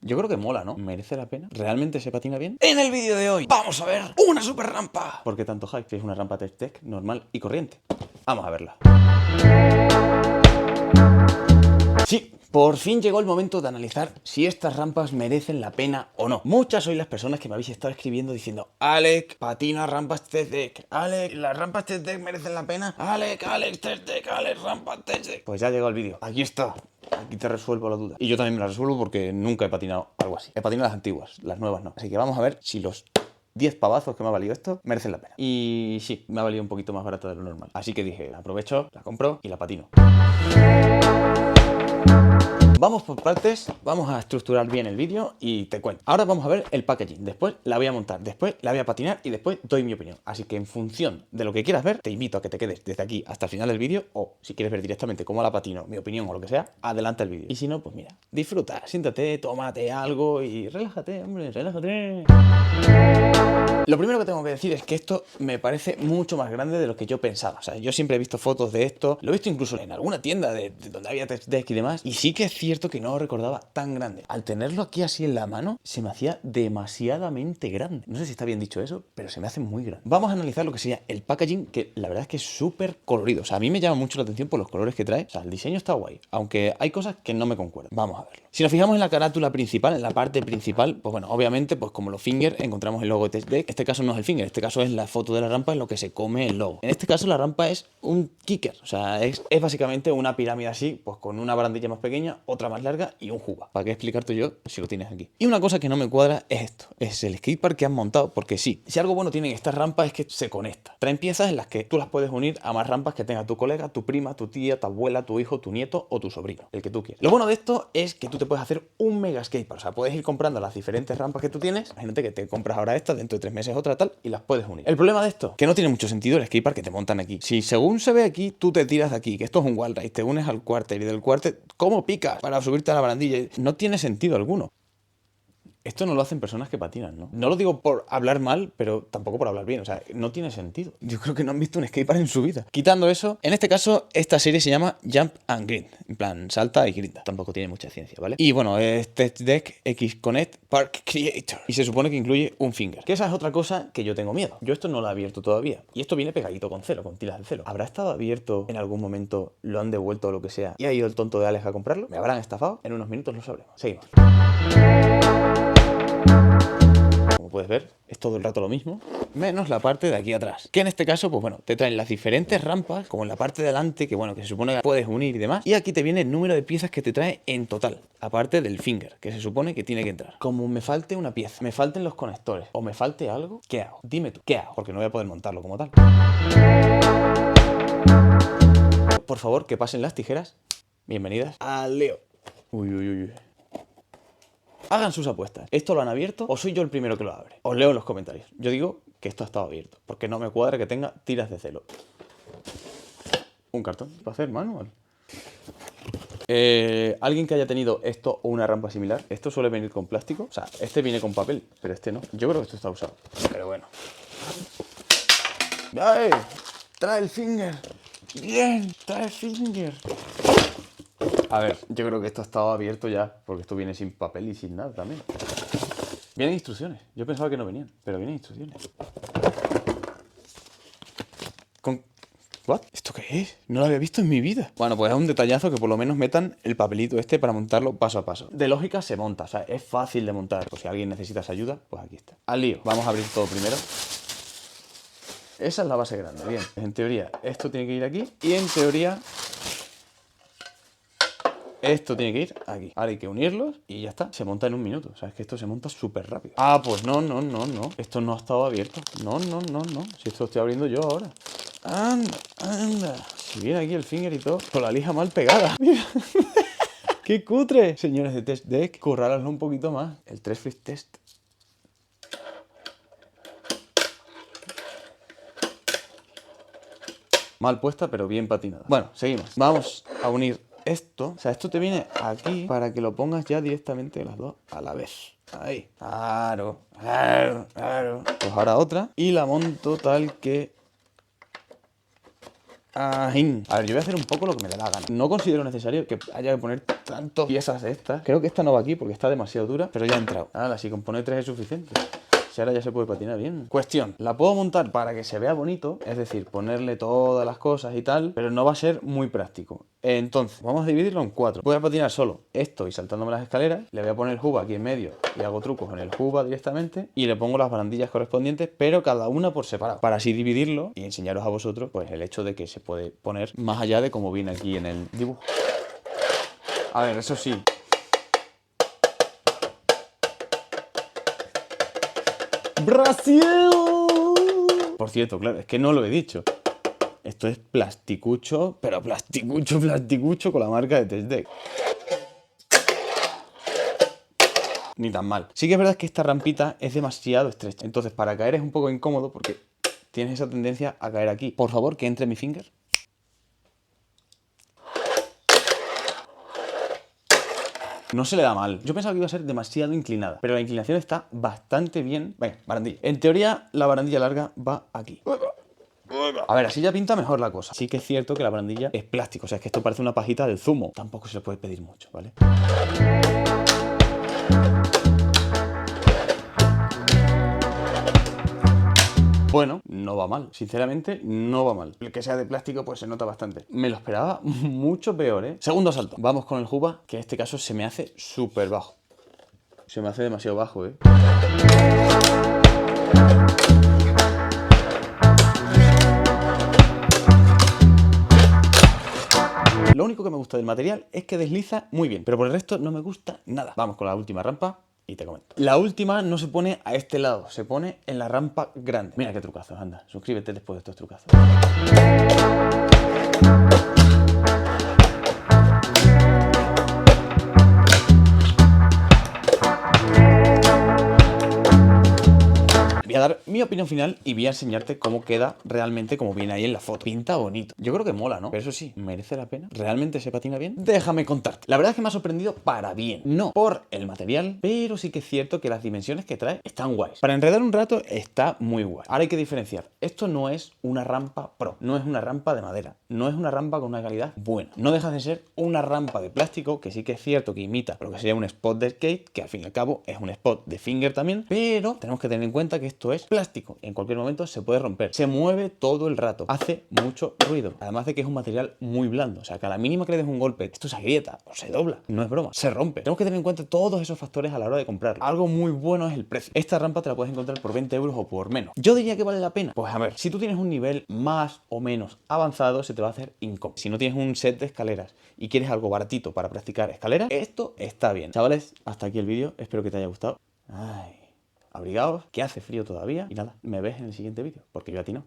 Yo creo que mola, ¿no? ¿Merece la pena? ¿Realmente se patina bien? En el vídeo de hoy vamos a ver una super rampa. ¿Por qué tanto hype? Que es una rampa test deck normal y corriente. Vamos a verla. Sí, por fin llegó el momento de analizar si estas rampas merecen la pena o no. Muchas sois las personas que me habéis estado escribiendo diciendo: Alex, patina rampas test deck. Alex, ¿las rampas test deck merecen la pena? Alex, test deck, Alex, rampas test deck. Pues ya llegó el vídeo. Aquí está. Aquí te resuelvo la duda. Y yo también me la resuelvo porque nunca he patinado algo así. He patinado las antiguas, las nuevas no. Así que vamos a ver si los 10 pavazos que me ha valido esto merecen la pena. Y sí, me ha valido un poquito más barato de lo normal. Así que dije, la aprovecho, la compro y la patino. Vamos por partes, vamos a estructurar bien el vídeo y te cuento. Ahora vamos a ver el packaging, después la voy a montar, después la voy a patinar y después doy mi opinión. Así que en función de lo que quieras ver, te invito a que te quedes desde aquí hasta el final del vídeo, o si quieres ver directamente cómo la patino, mi opinión o lo que sea, adelanta el vídeo. Y si no, pues mira, disfruta, siéntate, tómate algo y relájate, hombre, relájate. Lo primero que tengo que decir es que esto me parece mucho más grande de lo que yo pensaba. O sea, yo siempre he visto fotos de esto, lo he visto incluso en alguna tienda de donde había test deck y demás, y sí que es cierto que no lo recordaba tan grande. Al tenerlo aquí así en la mano, se me hacía demasiadamente grande. No sé si está bien dicho eso, pero se me hace muy grande. Vamos a analizar lo que sería el packaging, que la verdad es que es súper colorido. O sea, a mí me llama mucho la atención por los colores que trae. O sea, el diseño está guay, aunque hay cosas que no me concuerdan. Vamos a verlo. Si nos fijamos en la carátula principal, en la parte principal, pues bueno, obviamente, pues como los fingers, encontramos el logo de test deck. Este caso no es el finger, este caso es la foto de la rampa, en lo que se come el logo. En este caso la rampa es un kicker, o sea, es básicamente una pirámide así, pues con una barandilla más pequeña, otra más larga y un juba. ¿Para qué explicarte yo si lo tienes aquí? Y una cosa que no me cuadra es esto, es el skatepark que han montado, porque sí, si algo bueno tienen estas rampas es que se conecta. Traen piezas en las que tú las puedes unir a más rampas que tenga tu colega, tu prima, tu tía, tu abuela, tu hijo, tu nieto o tu sobrino, el que tú quieras. Lo bueno de esto es que tú te puedes hacer un mega skatepark, o sea, puedes ir comprando las diferentes rampas que tú tienes. Imagínate que te compras ahora esta, dentro de 3 meses otra tal, y las puedes unir. El problema de esto, que no tiene mucho sentido el skatepark que te montan aquí. Si según se ve aquí, tú te tiras de aquí, que esto es un wall ride, te unes al quarter y del quarter, ¿cómo picas para subirte a la barandilla? No tiene sentido alguno. Esto no lo hacen personas que patinan, ¿no? No lo digo por hablar mal, pero tampoco por hablar bien. O sea, no tiene sentido. Yo creo que no han visto un skatepark en su vida. Quitando eso, en este caso, esta serie se llama Jump and Grind. En plan, salta y grinda. Tampoco tiene mucha ciencia, ¿vale? Y bueno, es Test Deck X Connect Park Creator. Y se supone que incluye un finger. Que esa es otra cosa que yo tengo miedo. Yo esto no lo he abierto todavía. Y esto viene pegadito con celo, con tiras de celo. ¿Habrá estado abierto en algún momento, lo han devuelto o lo que sea, y ha ido el tonto de Alex a comprarlo? ¿Me habrán estafado? En unos minutos lo sabremos. Seguimos. Como puedes ver, es todo el rato lo mismo, menos la parte de aquí atrás. Que en este caso, pues bueno, te traen las diferentes rampas, como en la parte de delante, que bueno, que se supone que puedes unir y demás. Y aquí te viene el número de piezas que te trae en total, aparte del finger, que se supone que tiene que entrar. Como me falte una pieza, me falten los conectores, o me falte algo, ¿qué hago? Dime tú, ¿qué hago? Porque no voy a poder montarlo como tal. Por favor, que pasen las tijeras. Bienvenidas al Leo. Uy, uy, uy. Hagan sus apuestas. ¿Esto lo han abierto o soy yo el primero que lo abre? Os leo en los comentarios. Yo digo que esto ha estado abierto, porque no me cuadra que tenga tiras de celo. Un cartón para hacer manual. ¿Alguien que haya tenido esto o una rampa similar? Esto suele venir con plástico. O sea, este viene con papel, pero este no. Yo creo que esto está usado. Pero bueno. ¡Ay! ¡Trae el finger! ¡Bien! ¡Trae el finger! A ver, yo creo que esto ha estado abierto ya, porque esto viene sin papel y sin nada también. Vienen instrucciones. Yo pensaba que no venían, pero vienen instrucciones. ¿What? ¿Esto qué es? No lo había visto en mi vida. Bueno, pues es un detallazo que por lo menos metan el papelito este para montarlo paso a paso. De lógica se monta, o sea, es fácil de montar. Pues si alguien necesita esa ayuda, pues aquí está. Al lío. Vamos a abrir todo primero. Esa es la base grande, bien. En teoría, esto tiene que ir aquí. Y en teoría, esto tiene que ir aquí. Ahora hay que unirlos y ya está. Se monta en un minuto. O sea, es que esto se monta súper rápido. Ah, pues no. Esto no ha estado abierto. No. Si esto lo estoy abriendo yo ahora. Anda. Si viene aquí el finger y todo, con la lija mal pegada. Mira. ¡Qué cutre! Señores de Test Deck, currálaslo un poquito más. El 3 Flip Test. Mal puesta, pero bien patinada. Bueno, seguimos. Vamos a unir esto. O sea, esto te viene aquí para que lo pongas ya directamente las dos a la vez. Ahí. Claro. Pues ahora otra. Y la monto tal que... Ajín. A ver, yo voy a hacer un poco lo que me dé la gana. No considero necesario que haya que poner tantas piezas de estas. Creo que esta no va aquí porque está demasiado dura, pero ya ha entrado. Ahora, si con poner 3 es suficiente. Si ahora ya se puede patinar bien. Cuestión, la puedo montar para que se vea bonito, es decir, ponerle todas las cosas y tal, pero no va a ser muy práctico. Entonces, vamos a dividirlo en 4. Voy a patinar solo esto y saltándome las escaleras. Le voy a poner el hub aquí en medio y hago trucos en el hub directamente. Y le pongo las barandillas correspondientes, pero cada una por separado. Para así dividirlo y enseñaros a vosotros, pues el hecho de que se puede poner más allá de como viene aquí en el dibujo. A ver, eso sí. ¡Brasil! Por cierto, claro, es que no lo he dicho. Esto es plasticucho, pero plasticucho con la marca de Testdeck. Ni tan mal. Sí que es verdad que esta rampita es demasiado estrecha. Entonces, para caer es un poco incómodo porque tienes esa tendencia a caer aquí. Por favor, que entre mi finger. No se le da mal. Yo pensaba que iba a ser demasiado inclinada, pero la inclinación está bastante bien. Venga, barandilla. En teoría, la barandilla larga va aquí. A ver, así ya pinta mejor la cosa. Sí que es cierto que la barandilla es plástico, o sea, es que esto parece una pajita del zumo. Tampoco se le puede pedir mucho, ¿vale? Bueno, no va mal. Sinceramente, no va mal. El que sea de plástico, pues se nota bastante. Me lo esperaba mucho peor, ¿eh? Segundo salto. Vamos con el Juba, que en este caso se me hace súper bajo. Se me hace demasiado bajo, ¿eh? Lo único que me gusta del material es que desliza muy bien, pero por el resto no me gusta nada. Vamos con la última rampa y te comento. La última no se pone a este lado, se pone en la rampa grande. Mira qué trucazos, anda. Suscríbete después de estos trucazos. Voy a dar mi opinión final y voy a enseñarte cómo queda realmente como viene ahí en la foto. Pinta bonito. Yo creo que mola, ¿no? Pero eso sí, ¿merece la pena? ¿Realmente se patina bien? Déjame contarte. La verdad es que me ha sorprendido para bien. No por el material, pero sí que es cierto que las dimensiones que trae están guays. Para enredar un rato está muy guay. Ahora hay que diferenciar. Esto no es una rampa pro. No es una rampa de madera. No es una rampa con una calidad buena. No deja de ser una rampa de plástico que sí que es cierto que imita lo que sería un spot de skate, que al fin y al cabo es un spot de finger también, pero tenemos que tener en cuenta que esto es plástico. En cualquier momento se puede romper. Se mueve todo el rato. Hace mucho ruido. Además de que es un material muy blando. O sea, que a la mínima que le des un golpe, esto se agrieta o se dobla. No es broma. Se rompe. Tenemos que tener en cuenta todos esos factores a la hora de comprarlo. Algo muy bueno es el precio. Esta rampa te la puedes encontrar por 20 euros o por menos. Yo diría que vale la pena. Pues a ver, si tú tienes un nivel más o menos avanzado, se te va a hacer incómodo. Si no tienes un set de escaleras y quieres algo baratito para practicar escaleras, esto está bien. Chavales, hasta aquí el vídeo. Espero que te haya gustado. Ay, abrigaos, que hace frío todavía. Y nada, me ves en el siguiente vídeo, porque yo a ti no.